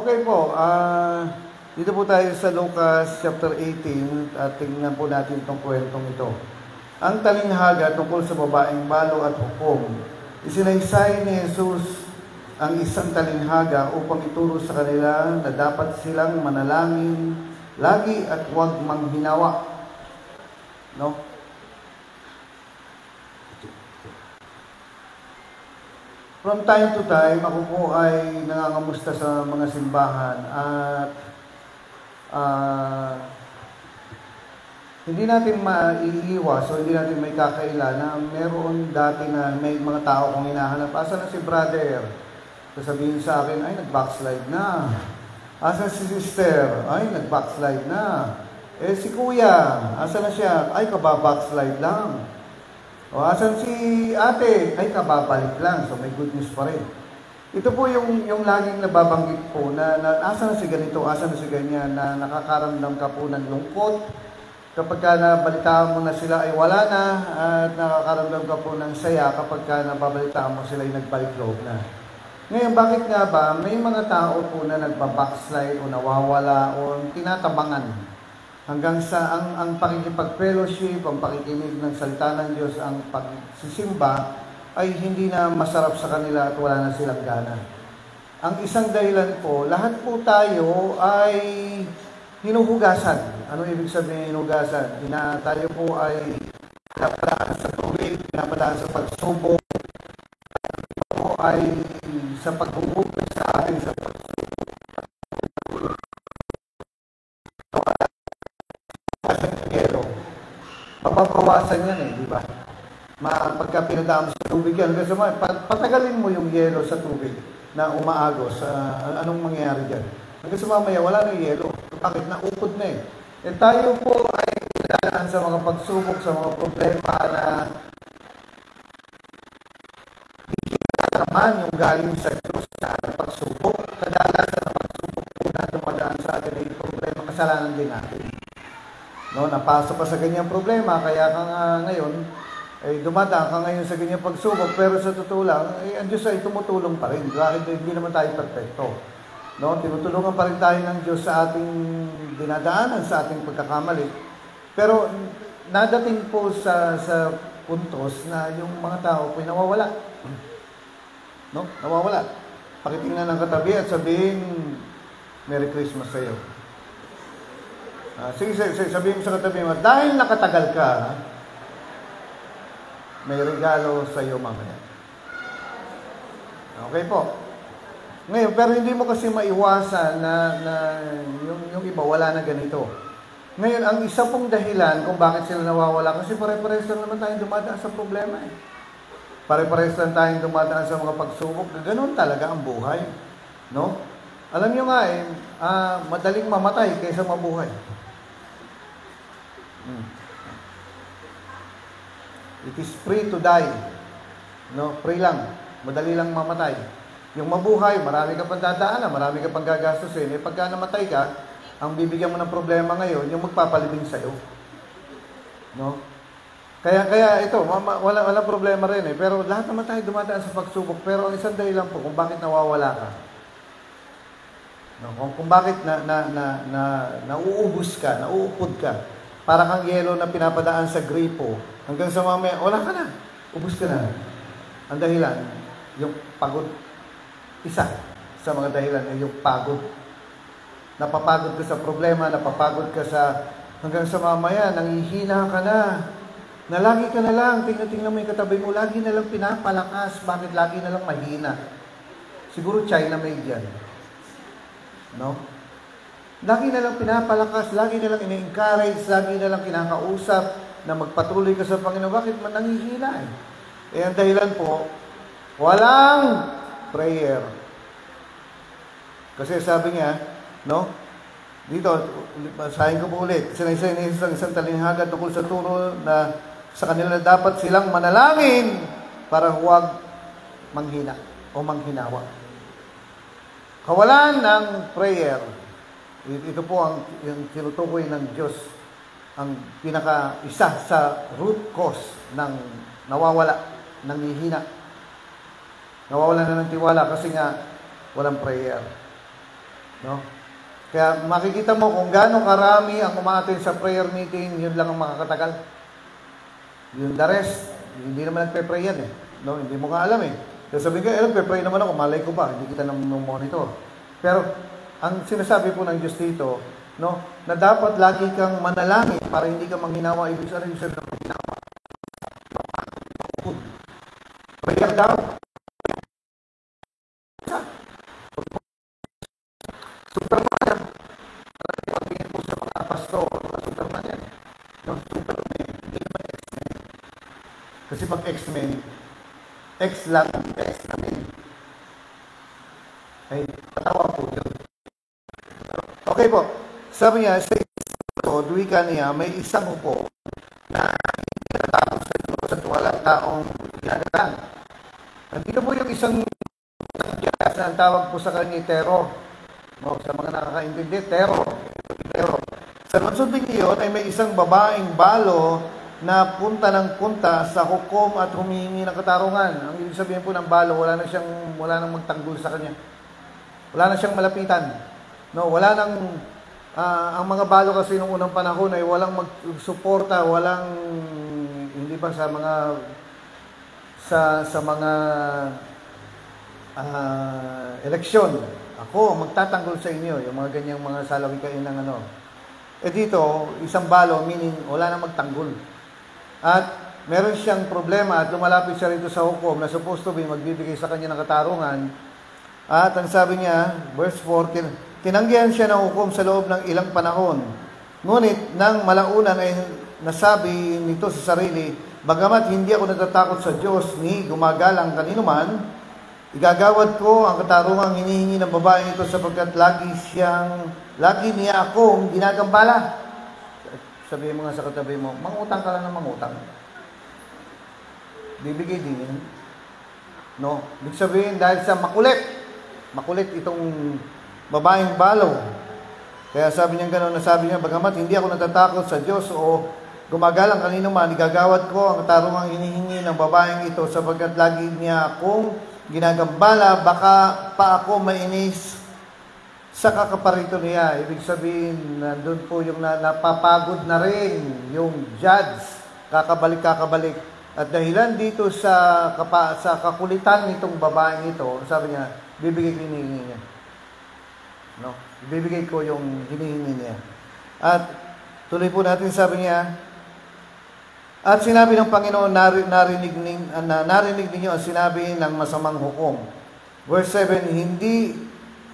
Okay po, dito po tayo sa Lucas chapter 18 at tingnan po natin itong kwentong ito. Ang talinghaga tungkol sa babaeng balo at hukom. Isinaysay ni Jesus ang isang talinghaga upang ituro sa kanila na dapat silang manalangin lagi at huwag manghinawa. No? From time to time, ako po ay nangangamusta sa mga simbahan at hindi natin maiiwas o hindi natin may kakaila na meron dati na may mga tao kong hinahanap. Asan na si brother? Sasabihin sa akin, ay nag-backslide na. Asan si sister? Ay nag-backslide na. Eh si kuya, asan na siya? Ay kaba-backslide lang. O asan si ate? Ay kababalik lang. So may good news pa rin. Ito po yung laging nababanggit po na asan na si ganito, asan na si ganyan, na nakakaramdam ka po ng lungkot. Kapag ka nabalitaan mo na sila ay wala na at nakakaramdam ka po ng saya kapag ka nababalitaan mo sila ay nagbalik loob na. Ngayon, bakit nga ba may mga tao po na nagbabackslide o nawawala o tinatabangan? Hanggang sa ang pakikipag-fellowship, ang pakikinig ng salita ng Diyos, ang pagsisimba, ay hindi na masarap sa kanila at wala na silang gana. Ang isang dahilan po, lahat po tayo ay hinuhugasan. Ano ibig sabihin hinuhugasan? Tayo po ay pinapadaan sa tubig, pinapadaan sa pagsubok, po ay sa paghuhugas sa atin, sa pagsubok. Mapapawasan yan di ba? Pagka pinadaan mo sa tubig yan, kasi patagalin mo yung yelo sa tubig na umaagos. Anong mangyayari dyan? Kasi mamaya wala na yung yelo. Bakit? Naupod na eh. Tayo po ay pinadaan sa mga pagsubok, sa mga problema na hindi naman yung galing sa Diyos sa pagsubok. Kadalasan na pagsubok po na dumadaan sa atin ay problema, kasalanan din natin. No, napasok pa sa ganyang problema, kaya ka nga ngayon, ay dumadaan ka ngayon sa ganyang pagsubok, pero sa totoo lang, ang Diyos ay tumutulong pa rin. Bakit hindi naman tayo perfecto? No, tinutulungan pa rin tayo ng Diyos sa ating dinadaanan, sa ating pagkakamali. Pero nadating po sa puntos na yung mga tao po nawawala. No, nawawala. Pakitingnan ng katabi at sabihin, Merry Christmas sa iyo. Sige, sabihin mo sa katabi mo, dahil nakatagal ka, may regalo sa iyo mamaya. Okay po. Ngayon, pero hindi mo kasi maiwasan na yung iba wala na ganito. Ngayon, ang isa pong dahilan kung bakit sila nawawala, kasi pare-pares lang naman tayong dumadaan sa problema eh. Pare-pares lang tayong dumadaan sa mga pagsubok. Ganun talaga ang buhay. No? Alam nyo nga madaling mamatay kaysa mabuhay. It is free to die. No, free lang. Madali lang mamatay. Yung mabuhay, marami ka pang dadaanan, marami ka pang gagastusin. Pagka namatay ka, ang bibigyan mo ng problema ngayon, yung magpapalibing sa'yo. No? Kaya ito, wala problema rin Pero lahat naman tayo dumadaan sa pagsubok. Pero ang isang dahilan po kung bakit nawawala ka. No? Kung bakit nauubos ka, nauupod ka. Para kang yelo na pinapadaan sa gripo. Hanggang sa mamaya, wala ka na. Ubus ka na. Ang dahilan, yung pagod. Isa sa mga dahilan ay yung pagod. Napapagod ka sa problema, napapagod ka sa... Hanggang sa mamaya, nangihina ka na. Na lagi ka na lang, tingnan mo yung katabi mo, lagi na lang pinapalakas. Bakit lagi na lang mahina? Siguro China made yan. No? Lagi na lang pinapalakas, lagi na lang ina-encourage, lagi na lang kinakausap na magpatuloy ka sa Panginoon. Bakit man nanghihina ang dahilan po, walang prayer. Kasi sabi niya, no? Dito, basahin ko po ulit. Sinaysay ni Jesus ang isang talinghaga tungkol sa turo na sa kanila dapat silang manalangin para huwag manghina o manghinawa. Kawalan ng prayer. Ito po yung tinutukoy ng Diyos, ang pinaka-isa sa root cause ng nawawala, ng hihina. Nawawala na ng tiwala kasi nga walang prayer. No? Kaya makikita mo kung gaano karami ang umaattend sa prayer meeting, yun lang ang makakatagal. Yung the rest, hindi naman nagpe-pray yan eh. No? Hindi mo nga alam eh. Kaya sabi ko, nagpe-pray naman ako, malay ko ba? Hindi kita nang monitor. Pero, ang sinasabi po ng Diyos dito, no, na dapat lagi kang manalangin para hindi ka manghinawa. Ibig sabihin ng manghinawa. Prayer daw. Superman. Pagtingin po sa mga pastor, Superman yan. No, Superman. Hindi naman X-Men. Kasi pag X-Men, X lang eh. Ay, patawa po yun. Okay po. Sabi niya, sa wika niya, may isang upo na tinatapos sa Diyos at walang taong ginagataan. Nandito po yung isang na ang tawag po sa kanya terror. No, sa mga nakakaintindi, terror. Sa mansunding iyon ay may isang babaeng balo na punta ng punta sa hukom at humihingi ng katarungan. Ang ibig sabihin po ng balo, wala nang magtanggol sa kanya. Wala na siyang malapitan. No, wala nang ang mga balo kasi nung unang panahon ay walang magsuporta, hindi ba sa mga eleksyon. Ako magtatanggol sa inyo, yung mga ganyang mga salawikain ng ano. Dito, isang balo, meaning wala nang magtanggol. At meron siyang problema at lumalapit siya rito sa hukom na supposed to be magbibigay sa kanya ng katarungan. At ang sabi niya, verse 4, tinanggihan siya ng hukom sa loob ng ilang panahon. Ngunit nang malaunan ay nasabi nito sa sarili, bagamat hindi ako natatakot sa Diyos ni gumagalang kanino man, igagawad ko ang katarungang hinihingi ng babaeng ito sapagkat lagi niya akong ginagambala. Sabihin mo nga sa katabi mo, mangutang ka lang ng mangutang. Bibigay din yan. No? Ibig sabihin, dahil sa makulit itong babaeng balo. Kaya sabi niya gano'n, nasabi niya, bagamat hindi ako natatakot sa Diyos o gumagalang kanino man, igagawad ko ang katarungang hinihingi ng babaeng ito sapagkat lagi niya akong ginagambala, baka pa ako mainis sa kakaparito niya. Ibig sabihin, nandun po yung napapagod na rin yung judge, kakabalik. At dahilan dito sa kakulitan nitong babaeng ito, sabi niya, bibigay ko yung hinihingi niya. No? Bibigay ko yung hinihingi niya. At tuloy po natin, sabi niya, at sinabi ng Panginoon, narinig ninyo ang sinabi ng masamang hukom. Verse 7, hindi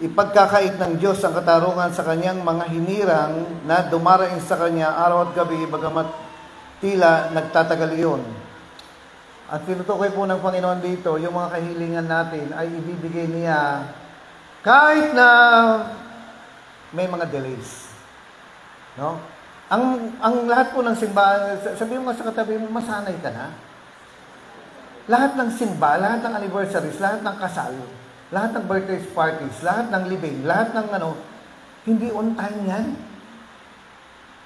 ipagkakait ng Diyos ang katarungan sa kanyang mga hinirang na dumaraing sa kanya araw at gabi, bagamat tila nagtatagal iyon. At tinutukoy po ng Panginoon dito, yung mga kahilingan natin ay ibibigay niya kahit na may mga delays. No? Ang lahat po ng simbahan, sabihin mo sa katabi mo, masanay ka na. Lahat ng simba, lahat ng anniversaries, lahat ng kasal, lahat ng birthday parties, lahat ng libing, lahat ng hindi on time yan.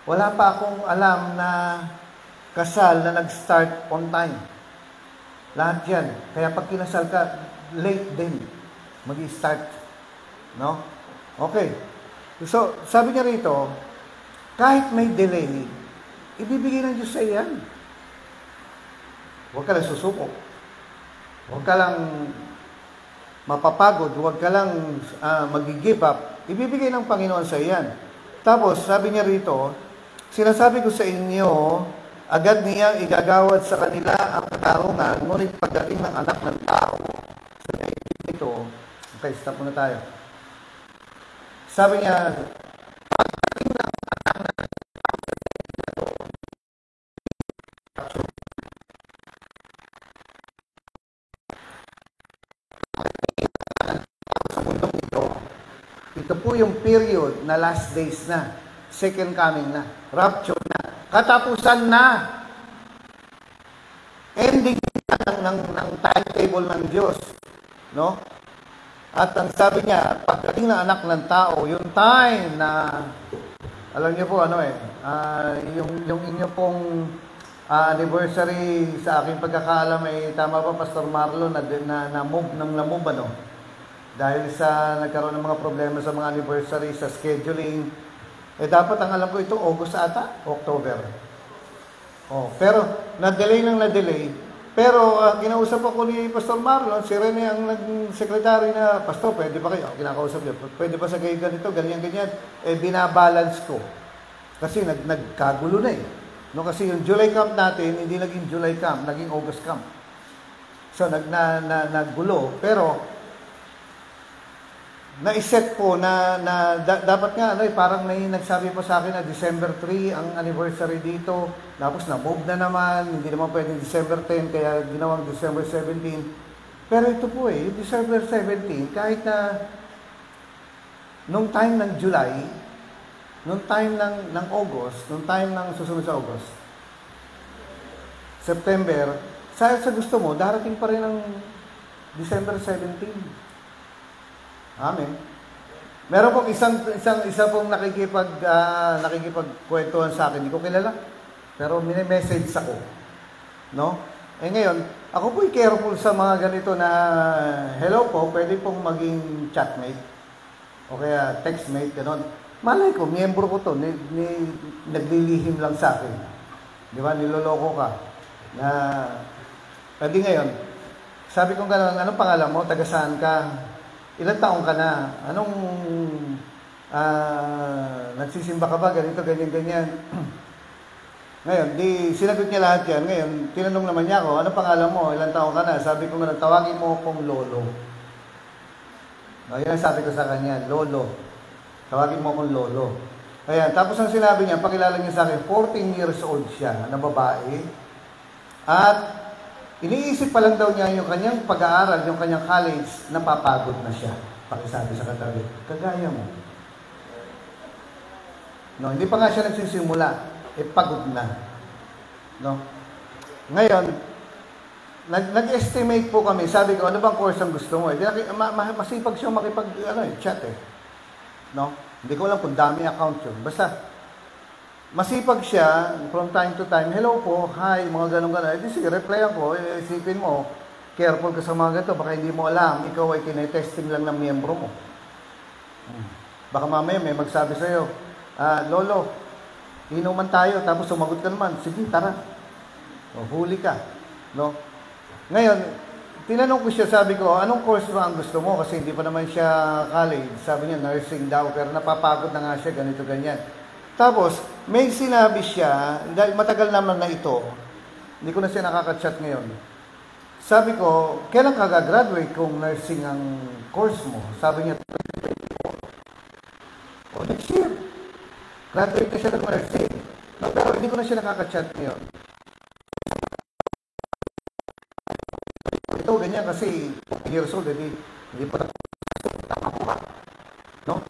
Wala pa akong alam na kasal na nag-start on time. Lahat yan. Kaya pag kinasal ka, late din mag-i-start. No? Okay. So, sabi niya rito, kahit may delay, ibibigay ng Diyos sa iyan. Huwag ka lang susuko. Huwag ka lang mapapagod. Huwag ka lang mag-give up. Ibibigay ng Panginoon sa iyan. Tapos, sabi niya rito, sinasabi ko sa inyo, agad niya igagawad sa kanila ang katarungan, ngunit pagdating ng anak ng tao, sa ito, okay, stop muna tayo. Sabi niya, pagdating ng anak ng tao, sa mundong ito po yung period na last days na, second coming na, rapture na, katapusan na, ending ng timetable ng Diyos, no? At ang sabi niya, pagdating ng anak ng tao, yung time na, alam niyo po yung inyo pong anniversary sa aking pagkakaalam ay tama ba, Pastor Marlon, na move, Dahil sa nagkaroon ng mga problema sa mga anniversary, sa scheduling, dapat ang alam ko ito, August ata, October. Pero na-delay ng na-delay. Pero kinausap ako ni Pastor Marlon, si Rene ang nag-secretary na, Pastor, pwede ba kayo? Kinakausap niya, pwede ba sa ganito, ganyan. Binabalance ko. Kasi nagkagulo na eh. No, kasi yung July camp natin, hindi naging July camp, naging August camp. So, naggulo. Pero, na-set ko dapat nga, parang may nagsabi po sa akin na December 3 ang anniversary dito. Tapos na-move na naman, hindi naman pwedeng December 10, kaya ginawang December 17. Pero ito po yung December 17, kahit na nung time ng July, nung time ng August, nung time ng susunod sa August, September, sa gusto mo, darating pa rin ang December 17. Amen. Meron pong isa pong nakikipagkwentuhan sa akin, hindi ko kilala. Pero message ako. No? Ngayon, ako po'y careful sa mga ganito na, hello po, pwede pong maging chatmate. O kaya textmate, gano'n. Malay ko, miyembro ko to, naglilihim lang sa akin. Di ba? Niloloko ka. Pwede ngayon, sabi ko gano'n, anong pangalan mo? Taga saan ka? Ilang taong ka na? Anong nagsisimba ka ba? Ganito, ganyan. Ngayon, sinagot niya lahat yan. Ngayon, tinanong naman niya ako, anong pangalan mo? Ilang taong ka na? Sabi ko nga, tawagin mo akong Lolo. Yan ang sabi ko sa kanya, Lolo. Tawagin mo akong Lolo. Ayan, tapos ang sinabi niya, pakilala niya sa akin, 14 years old siya, na babae. At iniisip pa lang daw niya yung kanyang pag-aaral, yung kanyang college, napapagod na siya. Pakisabi sa katabi, kagaya mo. No, hindi pa nga siya nagsisimula, pagod na. No? Ngayon, nag-estimate po kami, sabi ko, ano bang course ang gusto mo? Masipag siya chat eh. No? Hindi ko alam kung dami account yun. Basta, masipag siya, from time to time, hello po, hi, mga ganun-ganun. Sige, reply ako, isipin mo, careful ka sa mga ganito, baka hindi mo alam, ikaw ay tinetesting lang ng miyembro mo. Baka mamaya may magsabi sa'yo, Lolo, inuman tayo, tapos sumagot ka naman, sige, tara. Huli ka. No? Ngayon, tinanong ko siya, sabi ko, anong course ba ang gusto mo? Kasi hindi pa naman siya college. Sabi niya, nursing daw, pero napapagod na nga siya, ganito, ganyan. Tapos, may sinabi siya, dahil matagal naman na ito, hindi ko na siya nakaka-chat ngayon. Sabi ko, kailan ka gagraduate kung nursing ang course mo? Sabi niya, 2024. Next year. Graduate na siya ng nursing. No, pero hindi ko na siya nakaka-chat ngayon. Ito, ganyan kasi, years old, hindi pa nakakuha. No?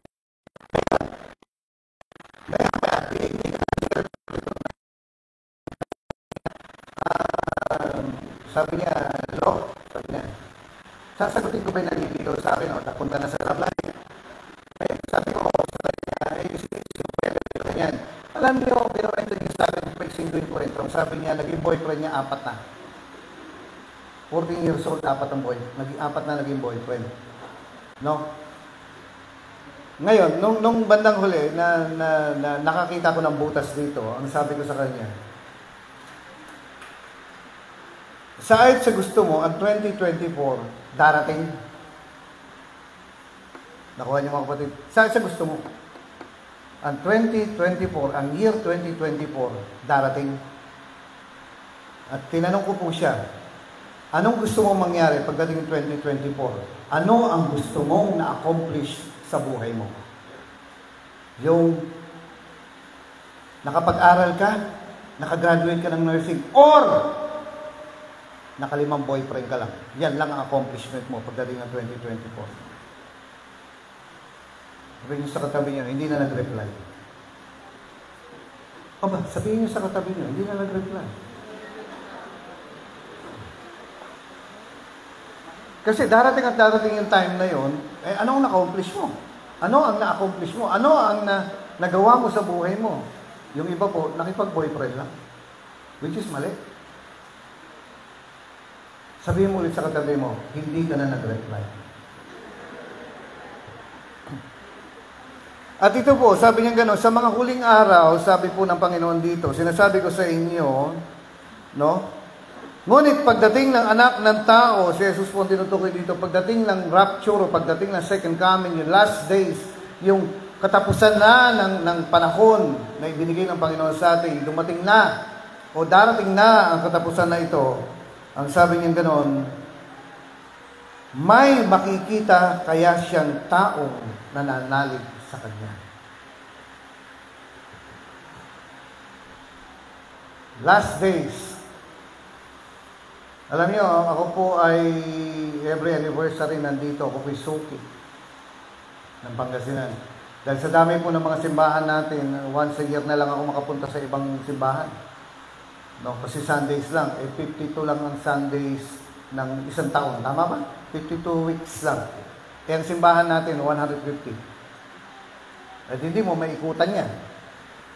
Sabi niya, Lo, sabi niya, sasagutin ko ba yung nandito sa akin, napunta na sa Rablay. Sabi ko, sa kanya, yan. Alam niyo, pero ito yung sabi ko, pagsinduin ko ito. Sabi niya, naging boyfriend niya, 4 na. 14 years old, 4 ang apat na naging boyfriend. No? Ngayon, nung bandang huli, na nakakita ko ng butas dito, ang sabi ko sa kanya, sa gusto mo, ang 2024, darating. Nakuha niyo mga kapatid. Sa gusto mo, ang 2024, ang year 2024, darating. At tinanong ko po siya, anong gusto mong mangyari pagdating 2024? Ano ang gusto mong na-accomplish sa buhay mo? Yung nakapag-aral ka, nakagraduate ka ng nursing, or nakalimang boyfriend ka lang. Yan lang ang accomplishment mo pagdating ng 2024. Sabihin nyo sa katabi nyo, hindi na nag-reply. Sabihin nyo sa katabi nyo, hindi na nag-reply. Kasi darating at darating yung time na yon, ano ang na-accomplish mo? Ano ang na-accomplish mo? Ano ang nagawa mo sa buhay mo? Yung iba po, nakipag-boyfriend lang. Which is mali. Sabihin mo ulit sa katabi mo, hindi ka na nag-reply. At ito po, sabi niya gano'n, sa mga huling araw, sabi po ng Panginoon dito, sinasabi ko sa inyo, no? Ngunit pagdating ng anak ng tao, si Jesus po tinutukoy dito, pagdating ng rapture o pagdating ng second coming, yung last days, yung katapusan na ng panahon na ibinigay ng Panginoon sa atin, dumating na o darating na ang katapusan na ito, ang sabi niya gano'n, may makikita kaya siyang taong nananalig sa Kanya. Last days. Alam niyo, ako po ay every anniversary nandito, ako po suki ng Pangasinan. Dahil sa dami po ng mga simbahan natin, once a year na lang ako makapunta sa ibang simbahan. No, kasi Sundays lang, 52 lang ang Sundays ng isang taon. Tama ba? 52 weeks lang. Kaya ang simbahan natin, 150. At hindi mo maikutan yan.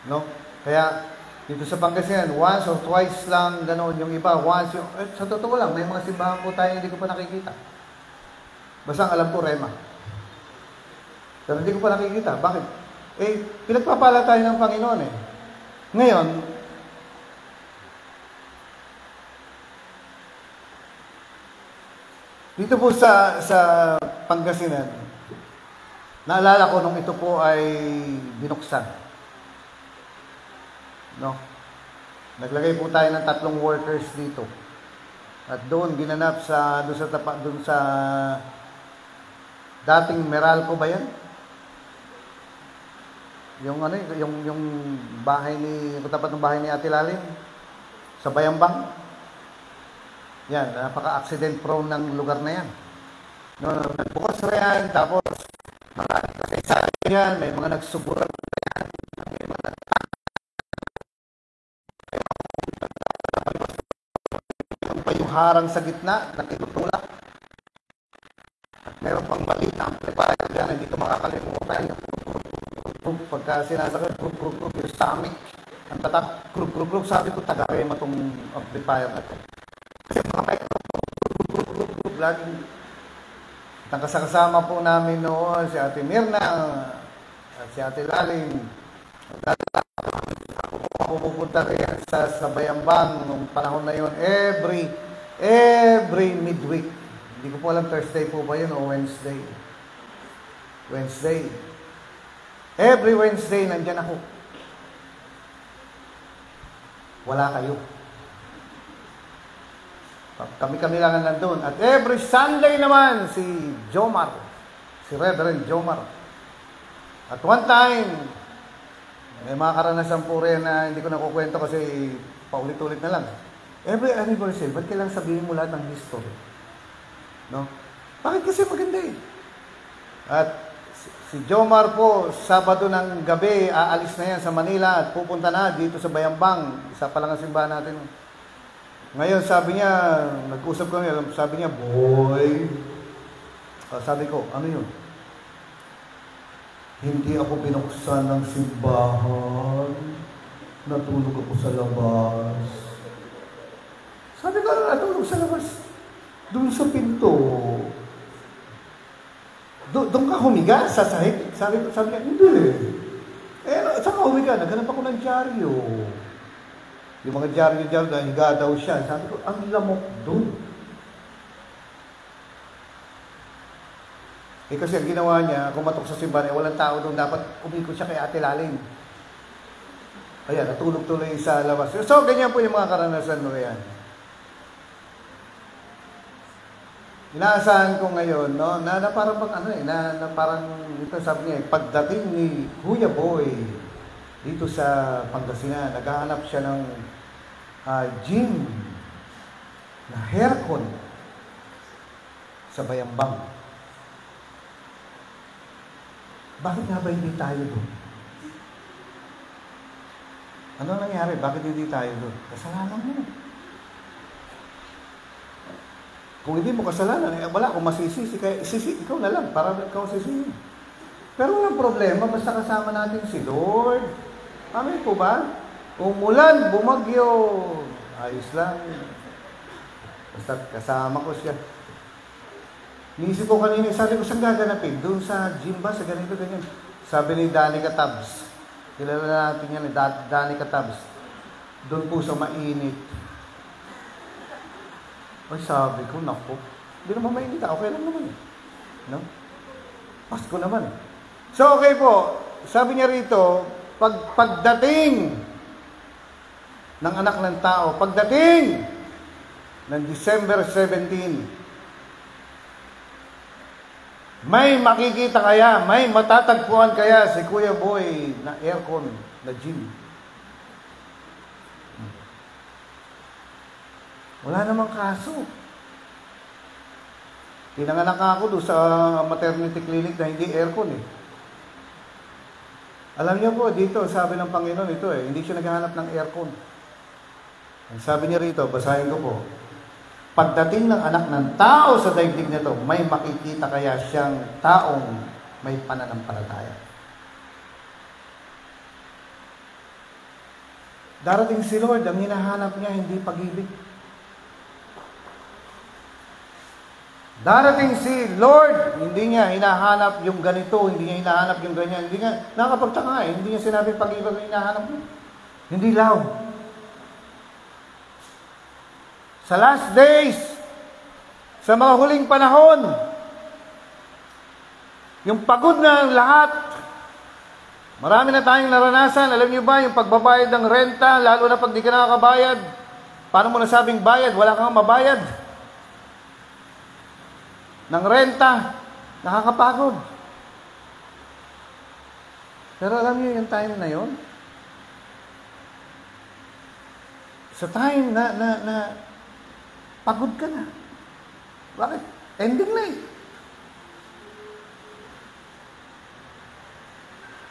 No? Kaya, dito sa Pangasinan, once or twice lang, ganoon. Yung iba, once. Sa totoo lang, may mga simbahan po tayo hindi ko pa nakikita. Basta ang alam ko, Rema. Pero hindi ko pa nakikita. Bakit? Pinagpapala tayo ng Panginoon eh. Ngayon, dito po sa Pangasinan, naalala ko nung ito po ay binuksan. No? Naglagay po tayo ng 3 workers dito. At doon ginanap doon sa dating Meralco ba 'yan? Yung bahay tapat ng bahay ni Ate Lalim sa Bayambang. Yan, napaka-accident prone ng lugar na yan. No, nagbukas na yan, tapos maraming kasaysayan yan, may mga nagsuburan na yan, may mga yung harang sa gitna, nakitutulak. At meron pang maliit na amplifier dyan, hindi ko makakalimutan. Pagka sinasakit, yung stomach, ang tatak, sabi ko, tagarin mo itong amplifier na ito. Kasi mga group, laging nakasama po namin noon si Ate Mirna at si Ate Lalim. Ako pupunta rin sa Bayambang nung panahon na yun every midweek. Hindi ko po alam Thursday po ba yun o Wednesday. Every Wednesday nandyan ako. Wala kayo. Kami lang nandun. At every Sunday naman, si Reverend Jomar. At one time, may mga karanasan po rin na hindi ko nakukwento kasi paulit-ulit na lang. Every anniversary, ba't kailangan sabihin mo lahat ng history? No? Bakit kasi maganda eh? At si Jomar po, Sabado ng gabi, aalis na yan sa Manila at pupunta na dito sa Bayambang. Isa pa lang ang simbahan natin. Ngayon, sabi niya, nag-usap kami, sabi niya, boy, sabi ko, ano yun? Hindi ako binuksan ng simbahan, natulog ako sa labas. Sabi ko, ano natulog sa labas? Doon sa pinto. Doon ka humiga sa sahig? Sabi niya, hindi. Saan ka humiga? Naghanap ako ng dyaryo. Yung mga dyaryo, higa daw siya. Sabi ko, ang lamok doon. Kasi ang ginawa niya, kumatok sa simbahan, walang tao doon, dapat umikot siya kay Ate Lalim. Ayan, natulog tuloy sa labas. So, ganyan po yung mga karanasan mo yan. Inaasahan ko ngayon, no, na parang na parang, ito sabi niya, pagdating ni Kuya Boy, dito sa Pangasinan, naghahanap siya ng gym na haircon sa Bayambang. Bakit nga ba hindi tayo doon? Ano nangyari? Bakit hindi tayo doon? Kasalanan mo. Kung hindi mo kasalanan, wala akong masisisi. Kaya ikaw na lang, para ikaw sisihin. Pero walang problema, basta kasama natin si Lord. Amen po ba? Umulan, bumagyo, ayos lang. Basta kasama ko siya. Niisip ko kanina, sabi ko siyang gaganapin. Doon sa gym ba, sa ganito, ganyan. Sabi ni Danica Tabs, kilala natin yan, Danica Tabs, doon po sa mainit. Ay, sabi ko, naku, hindi naman mainit, okay lang naman. No? Pasko naman. So, okay po, sabi niya rito, pagdating ng anak ng tao, pagdating ng December 17, may makikita kaya, may matatagpuan kaya si Kuya Boy na aircon, na gym. Wala namang kaso. Pinanganak ako doon sa maternity clinic na hindi aircon eh. Alam niyo po, dito, sabi ng Panginoon ito hindi siya naghahanap ng aircon. Ang sabi niya rito, basahin ko po, pagdating ng anak ng tao sa daigdig nito, may makikita kaya siyang taong may pananampalataya. Darating si Lord, ang hinahanap niya hindi pag-ibig. Darating si Lord, hindi niya hinahanap yung ganito, hindi niya hinahanap yung ganyan, hindi nga, nakakapagtaka hindi niya sinabi pag-ibig ang hinahanap niya. Hindi love. Sa last days, sa mga huling panahon, yung pagod na ang lahat, marami na tayong naranasan. Alam niyo ba, yung pagbabayad ng renta, lalo na pag di ka nakakabayad, paano mo nasabing bayad? Wala kang mabayad. Ng renta, nakakapagod. Pero alam niyo yung time na yon, sa time na pagod ka na. Bakit? Ending na eh.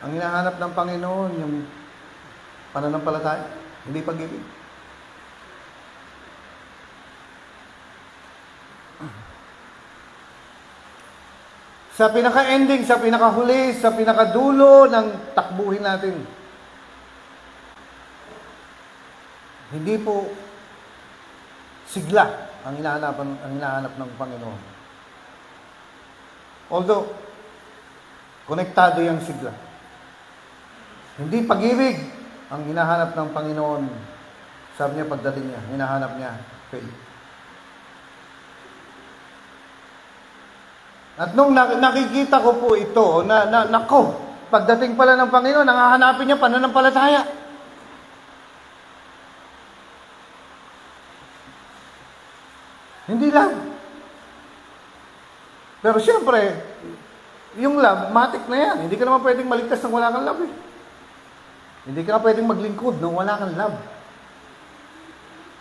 Ang hinahanap ng Panginoon, yung pananampalataya, hindi pag-ibig. Sa pinaka-ending, sa pinaka-huli, sa pinaka-dulo ng takbuhin natin, hindi po sigla ang hinahanap ng Panginoon. Although, konektado yung sigla. Hindi pag-ibig ang hinahanap ng Panginoon. Sabi niya pagdating niya, hinahanap niya faith. At nung nakikita ko po ito, nako, pagdating pala ng Panginoon, nangahanapin niya pananampalataya. Hindi love. Pero siyempre, yung love, matik na yan. Hindi ka naman pwedeng maligtas nang wala kang love eh. Hindi ka na pwedeng maglingkod nang wala kang love.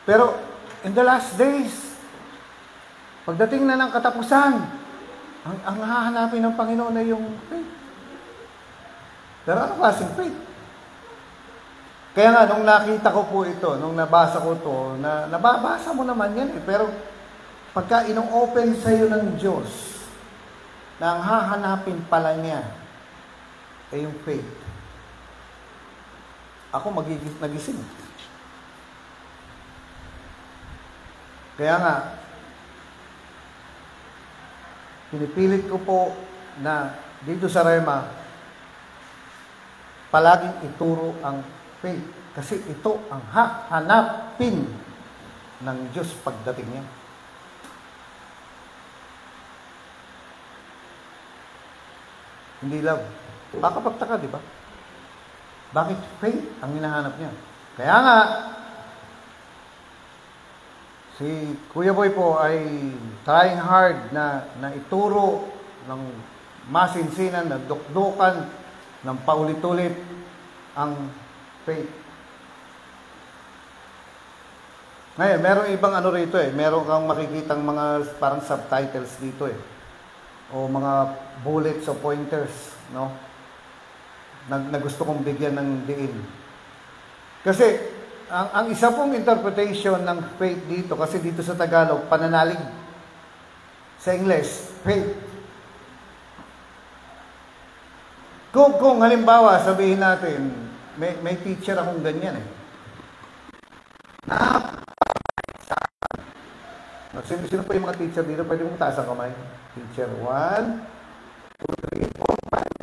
Pero, in the last days, pagdating na ng katapusan, ang hahanapin ng Panginoon ay yung faith. Pero ano klaseng faith? Kaya nga, nung nakita ko po ito, nung nabasa ko ito, nababasa mo naman yan eh. Pero, pagka ino-open sa'yo ng Diyos, na ang hahanapin pala niya ay yung faith, ako nagising. Kaya nga, pinipilit ko po na dito sa Rema, palaging ituro ang faith. Kasi ito ang hahanapin ng Diyos pagdating niya. Hindi love. Baka pagtaka, di ba? Bakit faith ang hinahanap niya? Kaya nga, si Kuya Boy po ay trying hard na ituro ng masinsinan, na dukdukan, ng paulit-ulit ang faith. Ngayon, merong ibang ano rito meron kang makikitang mga parang subtitles dito o mga bullets o pointers, no? Na gusto kong bigyan ng diin. Kasi, ang isa pong interpretation ng faith dito, kasi dito sa Tagalog, pananalig. Sa English, faith. Kung halimbawa, sabihin natin, may teacher akong ganyan Sino po yung mga teacher dito? Pwede mong taas ang kamay. Teacher 1, 2, 3, 4, 5.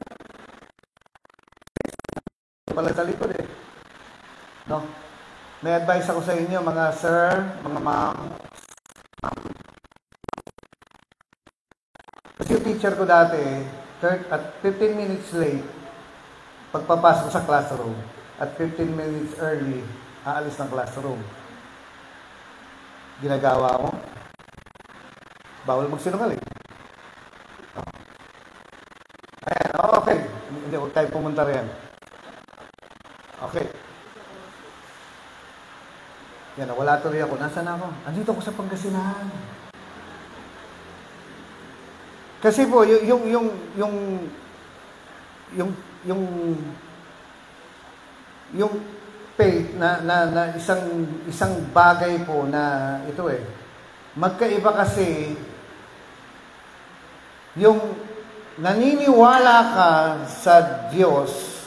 pala sa likod eh. No? May advice ako sa inyo, mga sir, mga ma'am. Kasi yung teacher ko dati, at 15 minutes late, pagpapasok sa classroom, at 15 minutes early, aalis ng classroom. Ginagawa mo? Bawal magsinungaling. Ayan, okay. Hindi, huwag tayo pumunta riyan. Okay. Yan, wala tuloy ako. Nasaan ako? Andito ako sa Pangasinan. Kasi po, yung faith na isang bagay po na ito eh. Magkaiba kasi yung naniniwala ka sa Diyos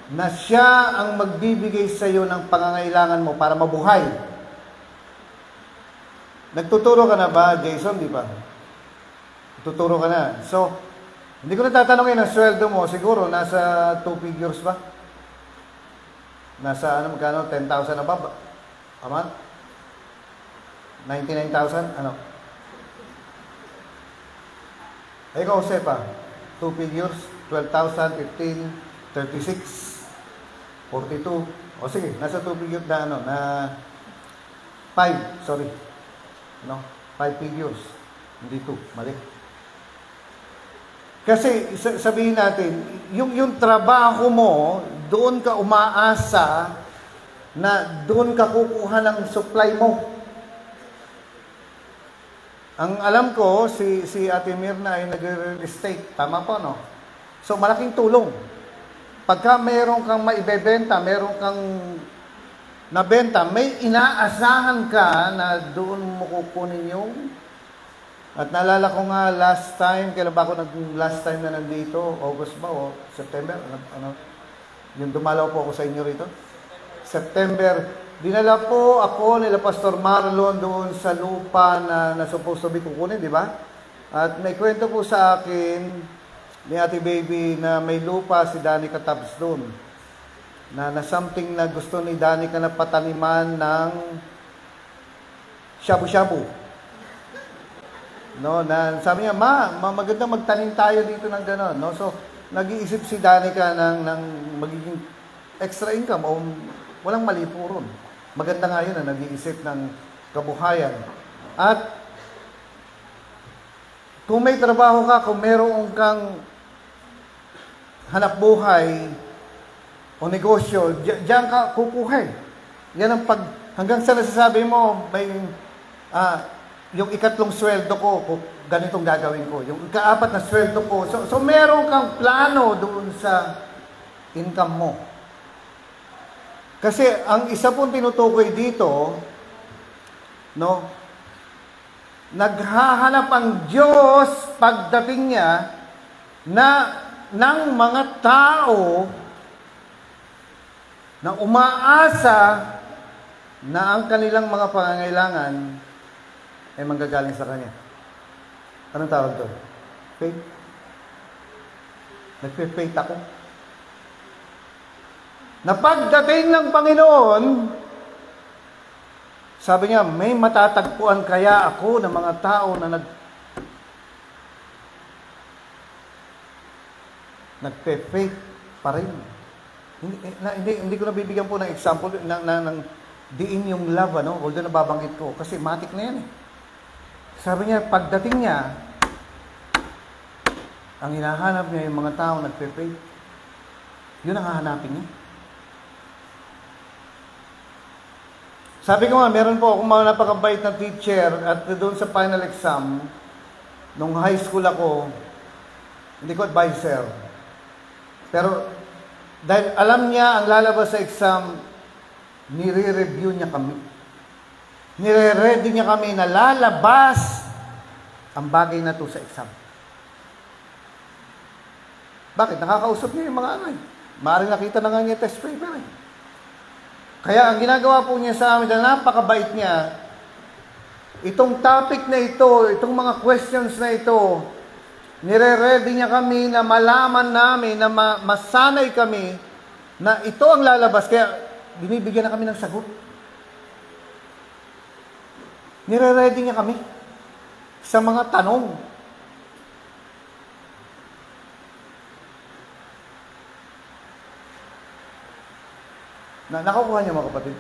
na siya ang magbibigay sa iyo ng pangangailangan mo para mabuhay. Nagtuturo ka na ba, Jason? Di ba? Tuturo ka na. So, hindi ko na tatanungin ang sweldo mo. Siguro, nasa 2 figures ba? Nasa, magkano? 10,000 na ba? A month? 99,000? Ano? Ay, ikaw, Sepa. 2 figures? 12,000, 15, 36, 42. O sige, nasa 2 figures na na 5, sorry. No? 5 figures. Hindi 2, mali. Kasi sabihin natin, yung trabaho mo, doon ka umaasa na doon ka kukuha ng supply mo. Ang alam ko, si Ate Mirna ay nag-real estate. Tama po, no? So, malaking tulong. Pagka meron kang maibebenta, meron kang nabenta, may inaasahan ka na doon mo kukunin yung. At naalala ko nga last time, kailan ba ako last time na nandito? August ba o September? Yung dumalaw po ako sa inyo rito? September. Dinala po ako nila Pastor Marlon doon sa lupa na supposed to be kukunin, di ba? At may kwento po sa akin ni Ate Baby na may lupa si Danica Tabs doon. Na something na gusto ni Danica na pataniman ng shabu-shabu. No, na sabi niya, maganda magtanim tayo dito ng gano'n, no? So, nag-iisip si Danica ng magiging extra income o walang mali po ron. Maganda nga yun na nag-iisip ng kabuhayan. At kung may trabaho ka, kung meron kang hanap buhay o negosyo, diyan ka kukuhay. Yan ang hanggang sa nasasabi mo, may yung ikatlong sweldo ko, ganitong gagawin ko. Yung ikaapat na sweldo ko. So meron kang plano doon sa income mo. Kasi ang isa pong tinutukoy dito, no, naghahanap ang Diyos pagdating niya ng mga tao na umaasa na ang kanilang mga pangangailangan ay manggagaling sa Kanya. Anong tawag doon? Faith? Nagpe-faith ako. Na pagdating ng Panginoon, sabi niya, may matatagpuan kaya ako ng mga tao na nagpe-faith pa rin. Hindi ko nabibigyan po ng example ng diin yung love, ano? Although nababanggit ko. Kasi matik na yan eh. Sabi niya, pagdating niya, ang hinahanap niya yung mga tao nagpe-faith. Yun ang hahanapin niya. Sabi ko nga, meron po akong mga napakabait na teacher at doon sa final exam, nung high school ako, hindi ko advisor. Pero dahil alam niya ang lalabas sa exam, nire-review niya kami. Nire-ready niya kami na lalabas ang bagay na to sa exam. Bakit? Nakakausap niya yung mga ano eh. Maaaring nakita na nga niya test paper eh. Kaya ang ginagawa po niya sa amin, dahil napakabait niya, itong topic na ito, itong mga questions na ito, Nire-ready niya kami na malaman namin, na masanay kami na ito ang lalabas. Kaya binibigyan na kami ng sagot. Nire-ready niya kami sa mga tanong. Nakukuha niyo mga kapatid?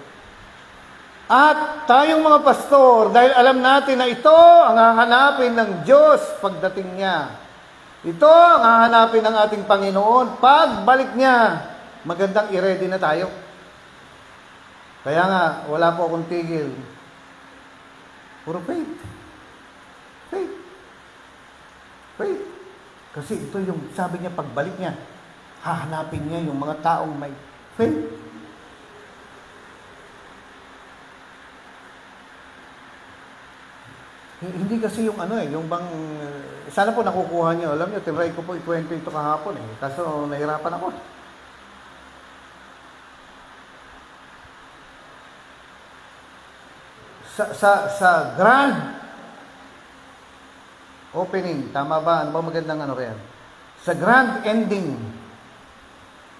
At tayong mga pastor, dahil alam natin na ito ang hahanapin ng Diyos pagdating niya. Ito ang hahanapin ng ating Panginoon pagbalik niya. Magandang i-ready na tayo. Kaya nga, wala po akong tigil. Puro faith. Faith. Faith. Kasi ito yung sabi niya pagbalik niya. Hahanapin niya yung mga taong may faith. Hindi kasi yung yung bang, sana po nakukuha niyo. Alam niyo, tinry ko po ikwento ito kahapon Kaso nahirapan ako. Sa grand opening, tama ba? Ano ba magandang riyan? Sa grand ending,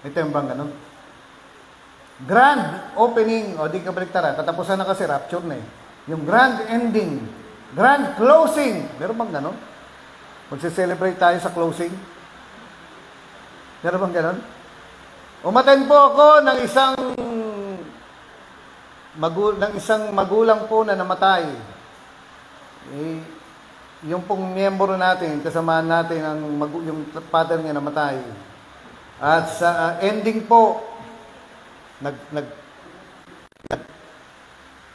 ito yung bang ganun? Grand opening, di ka baliktara, katapusan na kasi rapture na Yung grand ending, grand closing. Meron bang ganon? Magse-celebrate tayo sa closing? Meron bang ganon? Umattend po ako ng isang magulang po na namatay. Yung pong miyembro natin, kasamahan natin, yung father niya namatay. At sa ending po,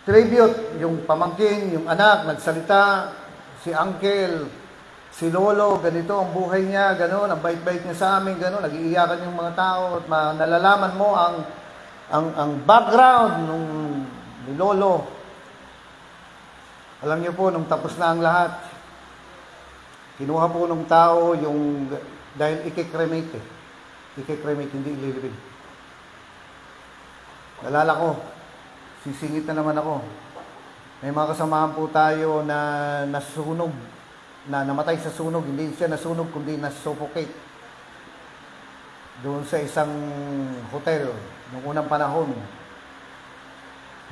tribute, yung pamangkin, yung anak, nagsalita, si uncle, si lolo, ganito ang buhay niya, gano'n, ang bait-bait niya sa amin, gano'n, nag-iiyakan yung mga tao, at nalalaman mo ang background ni lolo. Alam niyo po, nung tapos na ang lahat, kinuha po ng tao dahil i-cremate i-cremate, hindi ililibing. Nalala ko, sisingit na naman ako. May mga kasamahan po tayo na nasunog, na namatay sa sunog. Hindi siya nasunog, kundi nasuffocate. Doon sa isang hotel, noong unang panahon.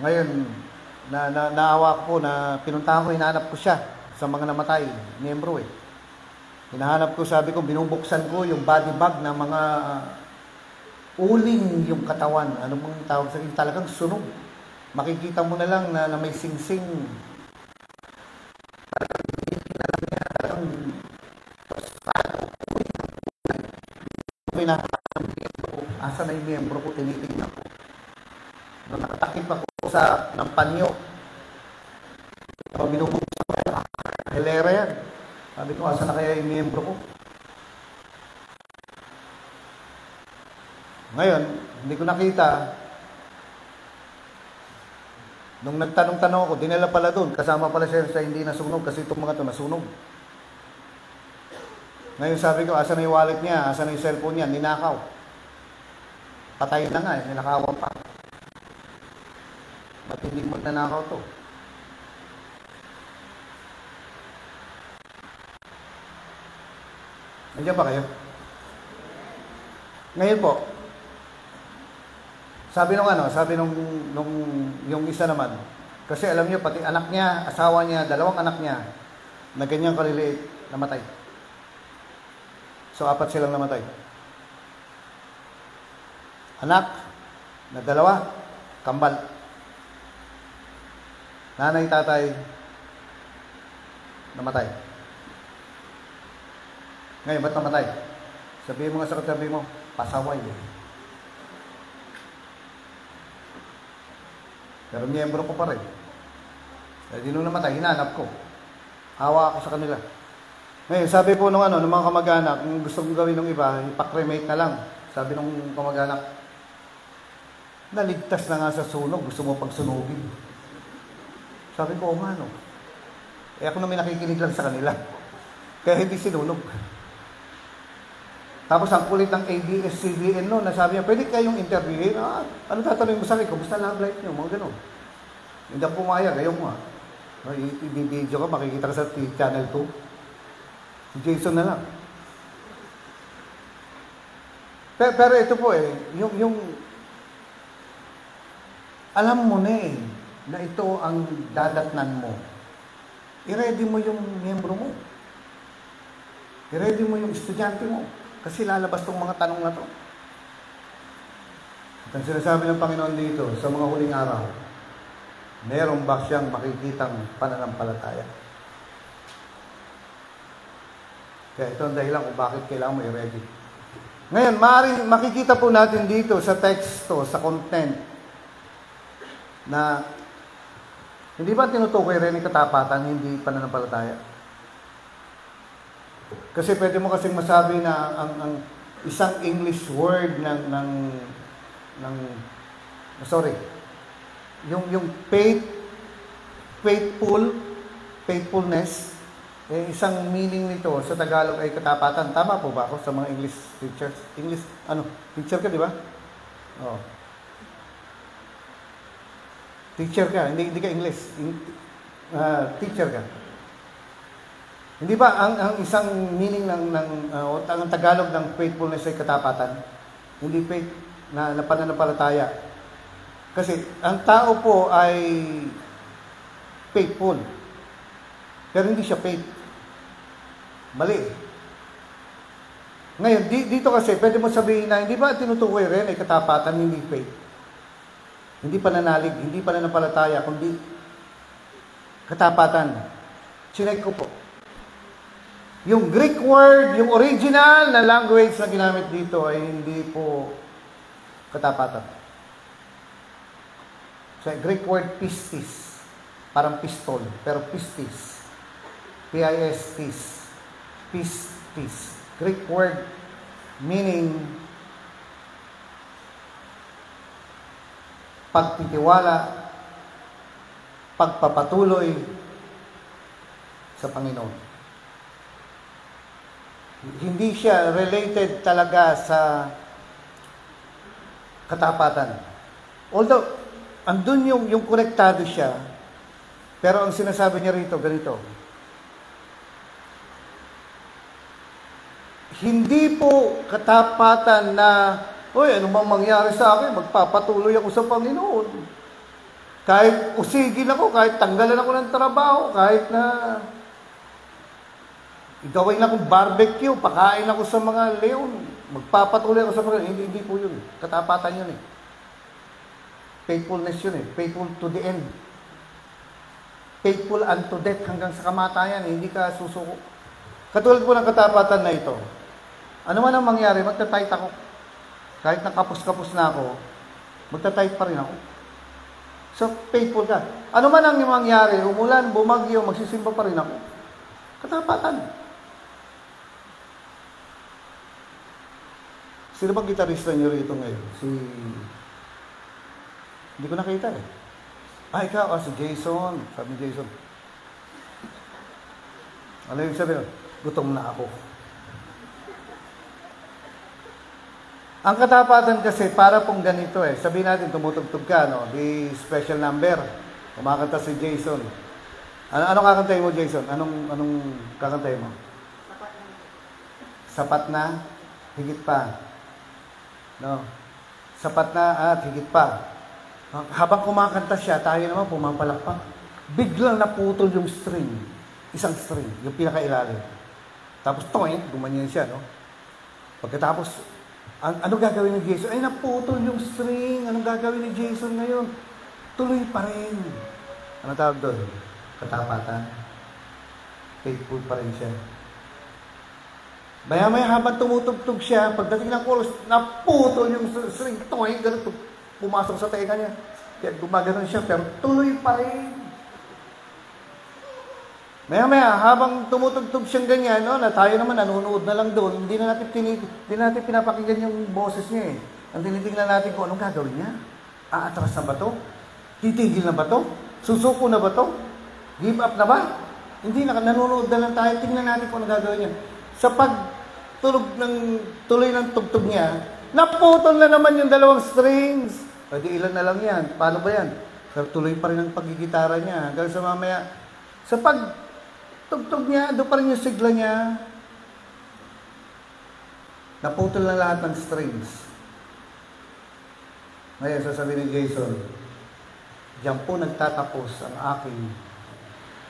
Ngayon, naawa ko po na pinuntahan ko, hinahanap ko siya sa mga namatay, miyembro Hinahanap ko, sabi ko, binubuksan ko yung body bag na mga uling yung katawan. Ano bang tawag sa akin? Talagang sunog. Makikita mo na lang na may singsing. Asa na yung miyembro ko, tinitingnan ko. Nakatakip ako ng panyo. Binubuksan ko, hilera yan. Sabi ko, asa na kaya yung miyembro ko? Ngayon, hindi ko nakita. Nung nagtanong-tanong ako, dinala pala doon. Kasama pala siya sa hindi nasunog kasi itong mga ito nasunog. Ngayon sabi ko, asa na yung wallet niya? Asa na yung cellphone niya? Ninakaw. Patay na nga ninakawan pa. Ba't hindi mo nanakaw to? Nandiyan ba kayo? Ngayon po, sabi nung yung isa naman, kasi alam niyo, pati anak niya, asawa niya, dalawang anak niya, na ganyang kaliliit, namatay. So, 4 silang namatay. Anak, na 2, kambal. Nanay, tatay, namatay. Ngayon, ba't namatay? Sabihin mo nga sa katabi mo, pasaway. Pero miyembro ko pa rin. Dahil di nung namatay, hinanap ko. Hawa ako sa kanila. Ngayon, sabi po ng mga kamag-anak, kung gusto kong gawin ng iba, ipakremate na lang. Sabi ng kamag-anak, naligtas na nga sa sunog, gusto mo pagsunugin. Sabi ko, nga no. Ako naman nakikinig lang sa kanila. Kaya hindi sinunog. Tapos ang kulit ng ABS-CBN nasabi niya, pwede kayong interviewin. Ano tatanungin mo sa akin? Kumusta love life niyo? Mga ganun. Hindi ako pumayag, ayaw mo i-video ka, makikita ka sa Channel 2. Si Jason na lang. Pero ito po yung alam mo na na ito ang dadatnan mo. I-ready mo yung miyembro mo. I-ready mo yung estudyante mo. Kasi lalabas tong mga tanong na to. At ang sinasabi ng Panginoon dito, sa mga huling araw, meron ba siyang makikitang pananampalataya? Kaya ito ang dahilan kung bakit kailangan mo i-ready. Ngayon, makikita po natin dito sa teksto, sa content, na hindi ba tinutukoy rin yung katapatan, hindi pananampalataya? Kasi pwede mo kasing masabi na ang isang English word yung faithfulness, isang meaning nito sa Tagalog ay katapatan. Tama po ba ako sa mga English teachers? Teacher ka, di ba? Oh. Teacher ka, hindi ka English. Teacher ka. Hindi ba ang isang meaning ang Tagalog ng faithfulness ay katapatan? Hindi faith na pananampalataya. Kasi ang tao po ay faithful. Pero hindi siya faith. Mali. Ngayon, dito kasi pwede mo sabihin na hindi ba tinutukoy rin ay katapatan, hindi faith. Hindi pananalig, hindi pananampalataya, kundi katapatan. Chinek ko po. Yung Greek word, yung original na language na ginamit dito ay hindi po katapatan. So, Greek word pistis. Parang pistol, pero pistis. P-I-S-Tis. Pistis. Greek word meaning pagtitiwala, pagpapatuloy sa Panginoon. Hindi siya related talaga sa katapatan. Although, andun yung konektado siya, pero ang sinasabi niya rito, ganito. Hindi po katapatan na uy, ano bang mangyari sa akin? Magpapatuloy ako sa Panginoon. Kahit usigin ako, kahit tanggalan ako ng trabaho, kahit na gawin akong barbecue, pakain ako sa mga leon, magpapatuloy ako sa Panginoon. Hindi po yun. Katapatan yun Faithfulness yun Faithful to the end. Faithful unto death, hanggang sa kamatayan. Hindi ka susuko. Katulad po ng katapatan na ito. Ano man ang mangyari, magta-tight ako. Kahit nakapos-kapos na ako, magta-tight pa rin ako. So, faithful ka. Ano man ang mangyari, umulan, bumagyo, magsisimba pa rin ako. Katapatan. Sino bang gitarista niyo rito ngayon? Hindi ko nakita ikaw, si Jason. Sabi ni Jason. Ano yung sabi? Gutom na ako. Ang katapatan kasi, para pong ganito Sabihin natin, tumutugtog ka, Di special number. Kumakanta si Jason. Anong kakantayin mo, Jason? Anong kakantayin mo? Sapat na, higit pa. Sapat na at higit pa. Habang kumakanta siya, tayo naman pumapalakpak. Biglang naputol yung string. Isang string, yung pinakailalim. Tapos, gumanyan siya, Pagkatapos, ano gagawin ni Jason? Ay, naputol yung string. Anong gagawin ni Jason ngayon? Tuloy pa rin. Ano tawag doon? Katapatan. Faithful pa rin siya. Maya-maya habang tumutugtog siya, pagdating ng chorus, naputol yung string. Ganun, pumasok sa tenga niya. Kaya gumaganon siya, pero tuloy pa rin. Maya-maya, habang tumutugtog siyang ganyan, na tayo naman nanonood na lang doon, hindi na natin pinapakinggan yung boses niya Ang tinitingnan natin kung anong gagawin niya. Aatras na ba to? Titigil na ba to? Susuko na ba to? Give up na ba? Hindi na, nanonood na lang tayo, tingnan natin kung anong gagawin niya. Sa tuloy ng tugtog niya, naputol na naman yung dalawang strings. Pwede ilan na lang yan. Paano ba yan? Pero tuloy pa rin ang pagigitara niya. Hanggang sa mamaya, sa pagtugtog niya, doon pa rin yung sigla niya. Naputol na lahat ng strings. Ngayon, sasabihin ni Jason, diyan po nagtatapos ang aking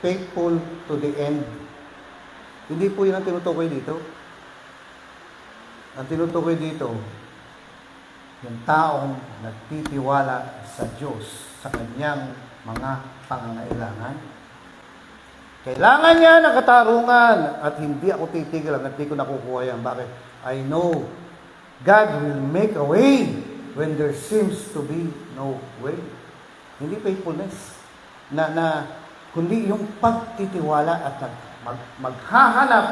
faithful to the end. Hindi po yun ang tinutukoy dito. Ang tinutukoy dito, yung taong nagtitiwala sa Diyos, sa kanyang mga pangangailangan. Kailangan niya ng katarungan at hindi ako titigil at hindi ko nakukuha yan. Bakit? I know God will make a way when there seems to be no way. Hindi faithfulness. Kundi yung pagtitiwala at maghahanap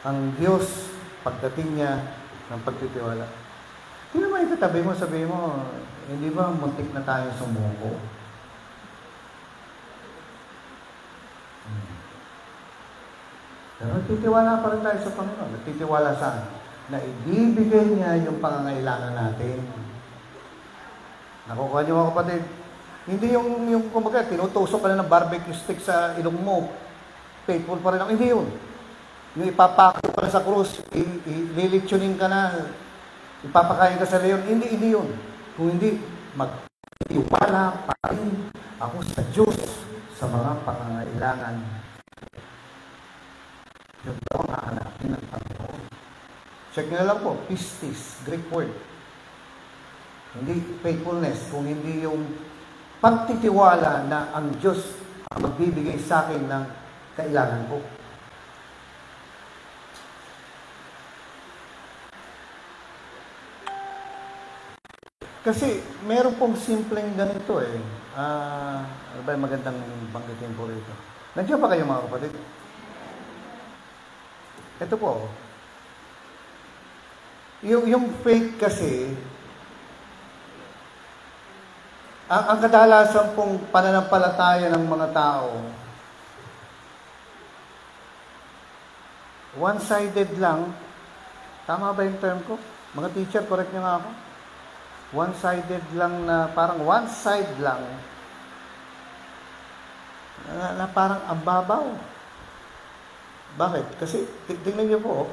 ang Diyos pagdating niya ng pagtitiwala. Hindi naman ikatabi mo, sabihin mo, hindi ba muntik na tayo sumuko? Pero nagtitiwala pa rin tayo sa Panginoon. Nagtitiwala saan? Na ibibigay niya yung pangangailangan natin. Nakukuha niyo mga kapatid? Hindi yung kumbaga, tinutusok ka na ng barbecue stick sa ilong mo. Faithful pa rin ako. Hindi yun. Yung ipapako ka na sa krus, ililitsunin ka na, ipapakain ka sa leon. Hindi yun. Kung hindi, magtiwala pa rin ako sa Diyos sa mga pangangailangan. Yung daw ang hahanapin ng Panginoon. Check nyo na lang po, pistis, Greek word. Hindi faithfulness, kung hindi yung pagtitiwala na ang Diyos ang magbibigay sa akin ng kailangan ko. Kasi meron pong simpleng ganito eh. Ano ba yung magandang banggitin po rito? Nandiyan pa kayo mga kapatid? Ito po. Yung faith kasi, ang kadalasan pong pananampalataya ng mga tao, one-sided lang. Tama ba yung term ko? Mga teacher, correct nyo nga ako. One-sided lang na, parang one side lang. Na parang ambabaw. Bakit? Kasi, tingnan niyo po,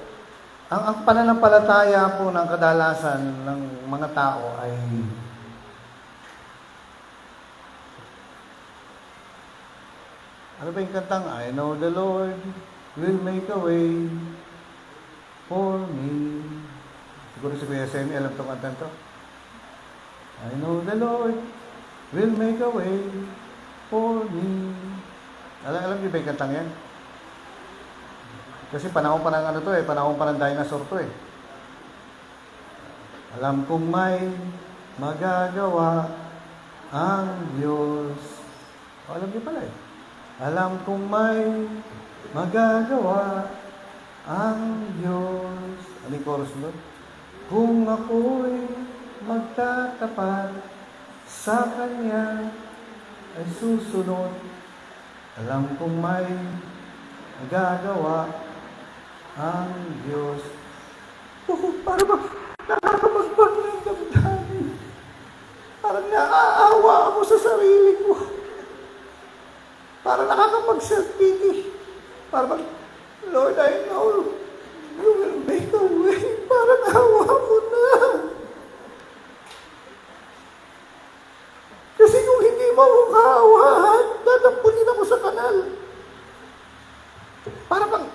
ang pananampalataya po ng kadalasan ng mga tao ay ano ba yung kantang? I know the Lord will make a way for me. Siguro si Kuya Semi, alam itong kantang to. I know the Lord will make a way for me. Alam niyo ba yung kantang yan? Kasi panahon pa ng ano to eh, panahon pa ng dinosaur to eh. Alam kong may magagawa ang Diyos. Alam niyo pala eh. Alam kong may magagawa ang Diyos. Ano yung chorus nun? Kung ako'y magtatapat sa Kanya ay susunod. Alam kong may magagawa ang Diyos. Para ba nakakapagbag ng damdamin? Parang naaawa ako sa sarili ko. Para nakakapag-self-pity. Para bang, Lord, I know you will make a way. Para naawa ko na. Kasi kung hindi mo ako kaawahan, dadampunin ako sa kanal. Para bang,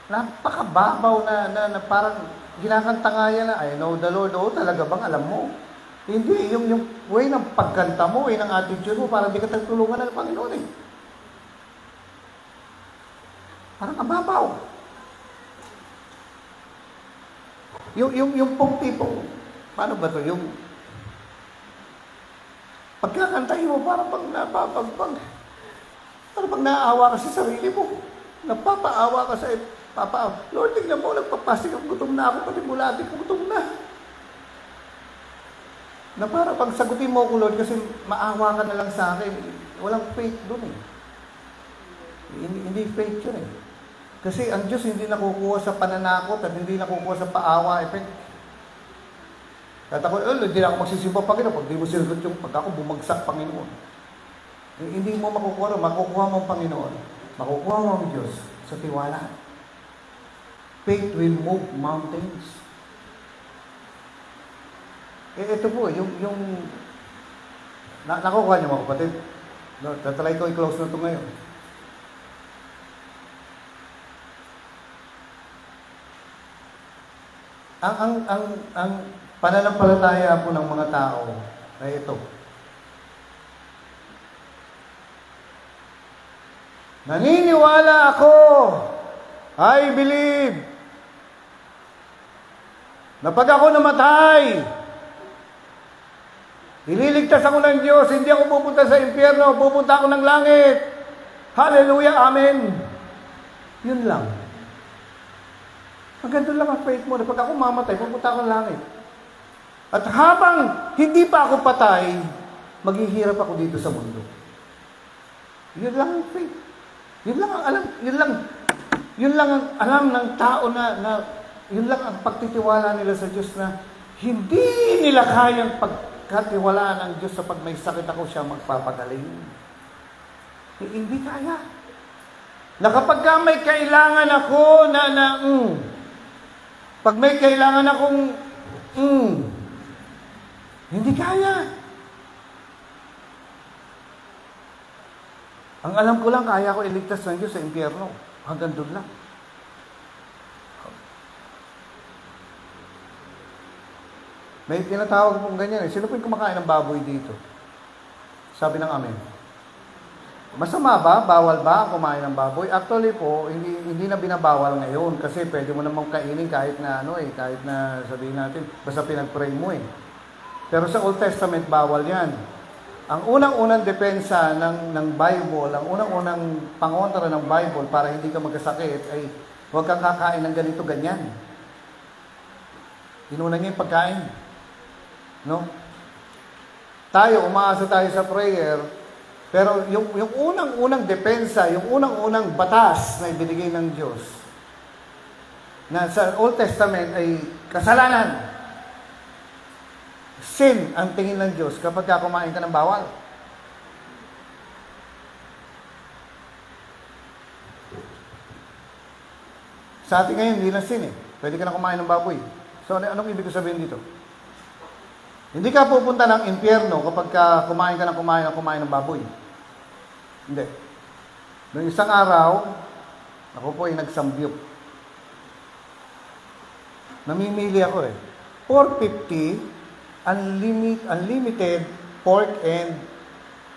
napakababaw na parang ginakanta nga yan na, I know the Lord. Oo, talaga bang alam mo? Hindi, yung way ng pagkanta mo, way ng attitude mo, parang di ka tagtulungan ng Panginoon eh. Parang ababaw. Yung pong tipong, paano ba to? Yung pagkakantahin mo, parang pag napapagbag. Parang pag naaawa ka sa sarili mo. Napapaawa ka sa Lord, tignan mo, nagpapasik ako, gutom na ako, pati mula atin ko, gutom na. Na para pag sagutin mo ako, Lord, kasi maawa ka na lang sa akin, walang faith dun eh. Hindi faith yun eh. Kasi ang Diyos hindi nakukuha sa pananakot at hindi nakukuha sa paawa effect. At ako, hindi na ako magsisimba Panginoon pag di mo sinagot yung pag ako bumagsak Panginoon. Hindi mo makukuha mo ang Panginoon. Makukuha mo ang Diyos sa tiwala. Faith will move mountains. Ito po, nakukuha niyo mga kapatid. No, tatry ko i-close na ito ngayon. Ang pananampalataya po ng mga tao ay ito. Naniniwala ako, I believe, na pag ako namatay, ililigtas ako ng Diyos, hindi ako pupunta sa impyerno, pupunta ako ng langit. Hallelujah, amen. Yun lang. Hanggang doon lang ang faith mo, na pag ako mamatay, pupunta ako ng langit. At habang hindi pa ako patay, maghihirap ako dito sa mundo. Yun lang ang faith. Yun lang ang alam, yun lang ang alam ng tao yun lang ang pagtitiwala nila sa Diyos na hindi nila kayang pagkatiwalaan ng Diyos sa pag may sakit ako siya magpapagaling. Hindi kaya. Na kapag may kailangan ako pag may kailangan akong hindi kaya. Ang alam ko lang, kaya ko iligtas ng Diyos sa impyerno. Hanggang doon lang. May tinatawag pong ganyan eh. Sino po yung kumakain ng baboy dito? Sabi ng amen. Masama ba? Bawal ba kumain ng baboy? Actually po, hindi na binabawal ngayon kasi pwede mo namang kainin kahit na kahit na sabihin natin, basta pinag-pray mo eh. Pero sa Old Testament, bawal yan. Ang unang-unang depensa ng Bible, ang unang-unang pangontra ng Bible para hindi ka magkasakit ay huwag kang kakain ng ganito, ganyan. Inuna niya yung pagkain. No? Tayo, umaasa tayo sa prayer, pero yung unang-unang depensa, yung unang-unang batas na ibinigay ng Diyos, na sa Old Testament ay kasalanan. Sin ang tingin ng Diyos kapag kumain ka ng bawal. Sa atin ngayon, hindi na sin eh. Pwede ka na kumain ng baboy. So, anong ibig ko sabihin dito? Hindi ka pupunta ng impyerno kapag kumain ka ng kumain ng baboy. Hindi. Noong isang araw, ako po ay nagsambyup. Namimili ako eh. 450 unlimited pork and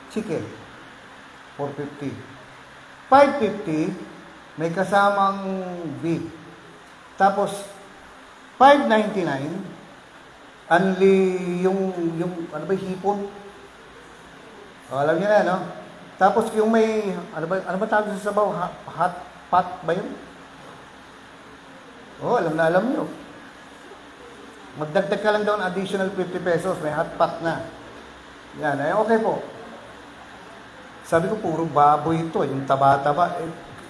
chicken. 450. 550 may kasamang beef. Tapos 599 yung ano ba, hipon? Alam niyo na, no? Tapos yung may ano ba tawag sa sabaw? Hot pot ba yun? Alam na alam niyo. Magdagdag ka lang daw ng additional 50 pesos, may hot pot na. Yan, okay po. Sabi ko, puro baboy ito, yung taba-taba.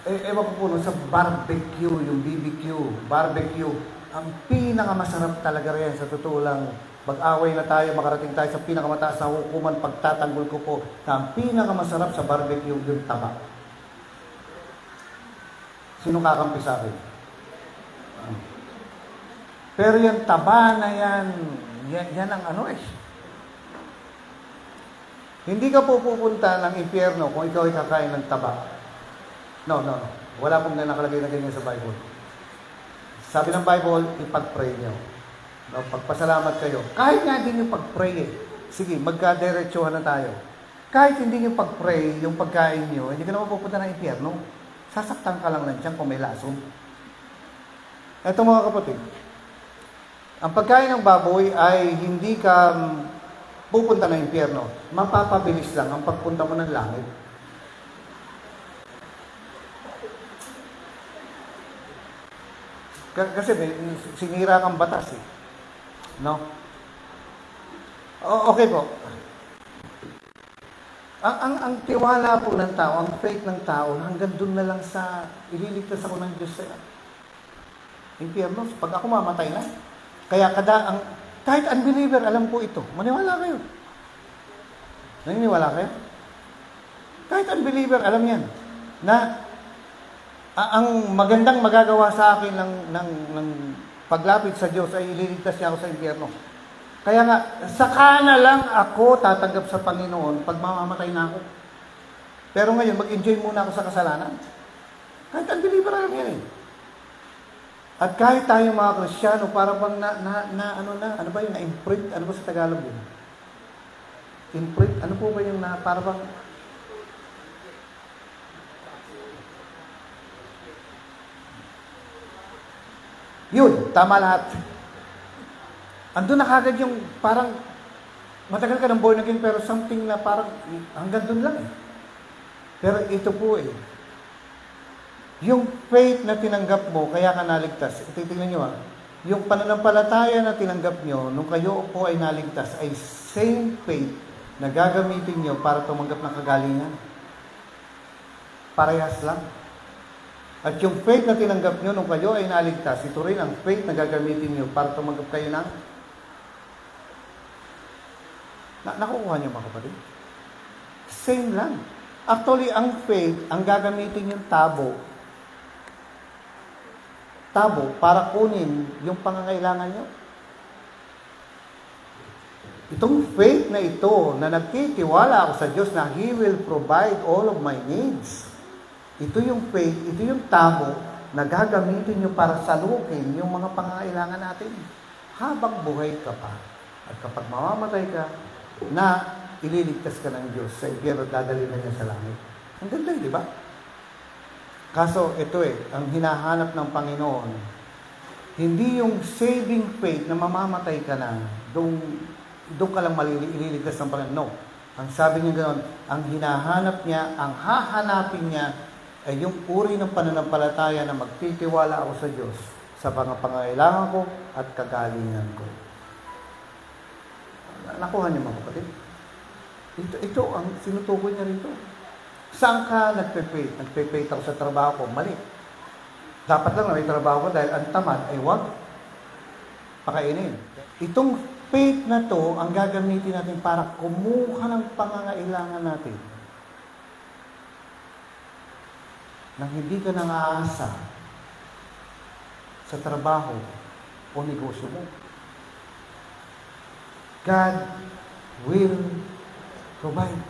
Ewan ko po, sa barbecue, yung BBQ, barbecue, ang pinakamasarap talaga rin, sa totoo lang, mag-away na tayo, makarating tayo sa pinakamataas na hukuman, pagtatanggol ko po, na ang pinakamasarap sa barbecue, yung taba. Sino kakampi sa akin? Pero yung taba na yan ang ano eh. Hindi ka pupunta ng impyerno kung ikaw ay kakain ng taba. No. Wala pong nakalagay na ganyan sa Bible. Sabi ng Bible, ipag-pray nyo. No, pagpasalamat kayo. Kahit nga hindi nyo pag-pray eh. Sige, magka-diretsuhan na tayo. Kahit hindi nyo pag-pray, yung pagkain nyo, hindi ka naman pupunta ng impyerno. Sasaktan ka lang lang dyan kung may lason. Eto mga kapatid, ang pagkain ng baboy ay hindi ka pupunta ng impyerno. Mapapabilis lang ang pagpunta mo ng langit. Kasi sinira kang batas eh. No? Okay po. Ang tiwala po ng tao, ang faith ng tao, hanggang doon na lang sa ililigtas ako ng Diyos sa impyerno. Pag ako mamatay na. Kaya kahit unbeliever, alam po ito. Maniwala kayo. Naniniwala kayo? Kahit unbeliever, alam yan. Na ang magandang magagawa sa akin ng paglapit sa Diyos ay ililigtas niya ako sa impyerno. Kaya nga, saka na lang ako tatanggap sa Panginoon pag mamamatay na ako. Pero ngayon, mag-enjoy muna ako sa kasalanan. Kahit unbeliever lang yan eh. At kahit tayo mga Kristiyano, para bang ano ba yung na-imprint? Ano ba sa Tagalog yun? Imprint? Ano po ba yung para bang yun, tama lahat. Andun na kagad yung parang matagal ka ng born again pero something na parang hanggang dun lang eh. Pero ito po eh. Yung faith na tinanggap mo, kaya ka naligtas. Titingnan nyo yung pananampalataya na tinanggap nyo nung kayo po ay naligtas ay same faith na gagamitin nyo para tumanggap ng kagalingan. Parehas lang. At yung faith na tinanggap nyo nung kayo ay naligtas, ito rin ang faith na gagamitin nyo para tumanggap kayo ng nakukuha nyo mga kapatid. Same lang. Actually, ang faith, ang gagamitin yung tabo para kunin yung pangangailangan nyo. Itong faith na ito, na nagtitiwala ako sa Diyos na He will provide all of my needs. Ito yung faith, ito yung tabo na gagamitin nyo para salukin yung mga pangangailangan natin habang buhay ka pa. At kapag mamamatay ka, na ililigtas ka ng Diyos sa impyerno, dadalhin na niya sa langit. Ang ganda, di ba? Kaso, ito ang hinahanap ng Panginoon, hindi yung saving faith na mamamatay ka na, doon ka lang ililigtas ng Panginoon. No. Ang sabi niya ganoon, ang hinahanap niya, ang hahanapin niya, ay yung uri ng pananampalataya na magtitiwala ako sa Diyos sa mga pangangailangan ko at kagalingan ko. Nakuha niyo mga kapatid? Ito ang sinutukoy niya rito. Saan ka nagpe-faith? Nagpe-faith ako sa trabaho ko. Mali. Dapat lang na may trabaho ko dahil ang tamad ay huwag pakainin. Itong faith na to ang gagamitin natin para kumuha ng pangangailangan natin. Nang hindi ka nang aasa sa trabaho o negosyo mo. God will provide.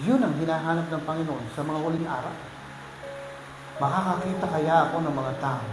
Yun ang hinahanap ng Panginoon sa mga huling araw. Makakakita kaya ako ng mga tao